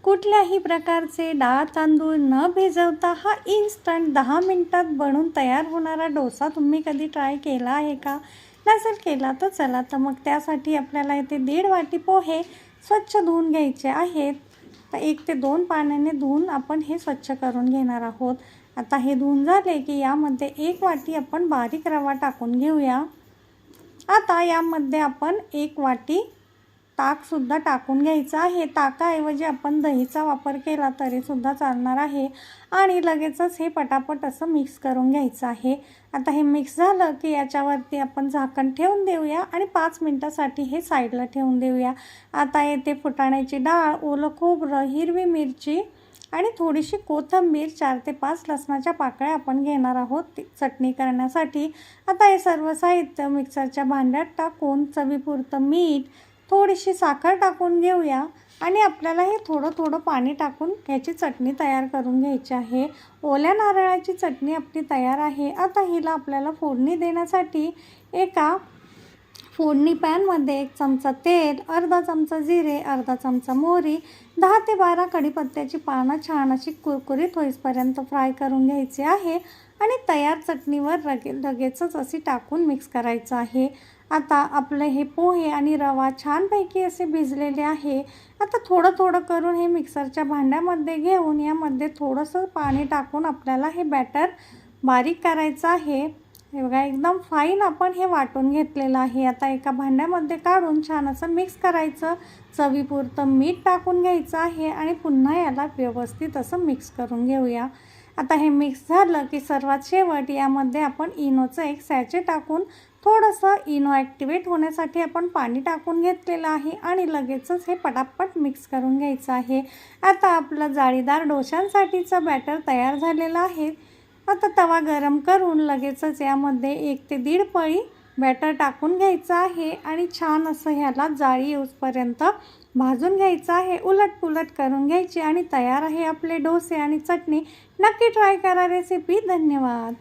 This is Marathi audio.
कुठल्याही प्रकारचे डाळ तांदूळ न भिजवता हा इन्स्टंट 10 मिनिटात बनून तयार होणारा डोसा तुम्ही कधी ट्राय केला आहे का? नसेल केला तर चला तर मग त्यासाठी आपल्याला इथे 1.5 वाटी पोहे स्वच्छ धुवून घ्यायचे आहेत. तर 1 ते 2 पाण्याने धुवून आपण हे स्वच्छ करून घेणार आहोत. आता हे धुवून झाले की यामध्ये 1 वाटी आपण बारीक रवा टाकून घेऊया. आता यामध्ये आपण 1 वाटी ताकसुद्धा टाकून घ्यायचं आहे. ताकाऐवजी आपण दहीचा वापर केला तरीसुद्धा चालणार आहे. आणि लगेचच हे पटापट असं मिक्स करून घ्यायचं आहे. आता हे मिक्स झालं की याच्यावरती आपण झाकण ठेवून देऊया आणि 5 मिनटासाठी हे साईडला ठेवून देऊया. आता येथे फुटाण्याची डाळ, ओलं खोबरं, हिरवी मिरची आणि थोडीशी कोथिंबीर, 4 ते 5 लसणाच्या पाकळ्या आपण घेणार आहोत चटणी करण्यासाठी. आता हे सर्व साहित्य मिक्सरच्या भांड्यात टाकून चवीपुरतं मीठ, थोडीशी साखर टाकून घेऊया आणि आपल्याला हे थोडं थोडं पाणी टाकून ह्याची चटणी तयार करून घ्यायची आहे. ओल्या नारळाची चटणी आपली तयार आहे. आता हिला आपल्याला फोडणी देण्यासाठी एका फोडणी पॅनमध्ये 1 चमचा तेल, अर्धा चमचा जिरे, अर्धा चमचा मोहरी, 10 ते 12 कढीपत्त्याची पानं छान अशी कुरकुरीत होईपर्यंत फ्राय करून घ्यायची आहे आणि तयार चटणीवर लगेचच अशी टाकून मिक्स करायचं आहे. आता आपले हे पोहे आणि रवा छानपैकी असे भिजलेले आहे. आता थोडं थोडं करून हे मिक्सरच्या भांड्यामध्ये घेऊन यामध्ये थोडंसं पाणी टाकून आपल्याला हे बॅटर बारीक करायचं आहे. हे बघा एकदम फाईन आपण हे वाटून घेतलेलं आहे. आता एका भांड्यामध्ये काढून छान असं मिक्स करायचं. चवीपुरतं मीठ टाकून घ्यायचं आहे आणि पुन्हा याला व्यवस्थित असं मिक्स करून घेऊया. आता हे मिक्स झालं की सर्वात शेवट यामध्ये आपण इनोचं 1 सॅचे टाकून थोडंसं इनो ॲक्टिवेट होण्यासाठी आपण पाणी टाकून घेतलेलं आहे आणि लगेचच हे पटापट मिक्स करून घ्यायचं आहे. आता आपलं जाळीदार डोशांसाठीचं बॅटर तयार झालेलं आहे. आता तवा गरम करून लगेचच यामध्ये 1 ते 1.5 पळी बॅटर टाकून घ्यायचं आहे आणि छान असं ह्याला जाळी येऊपर्यंत भाजून घ्यायचं आहे. उलटपुलट करून घ्यायची आणि तयार आहे आपले डोसे आणि चटणी. नक्की ट्राय करा रेसिपी. धन्यवाद.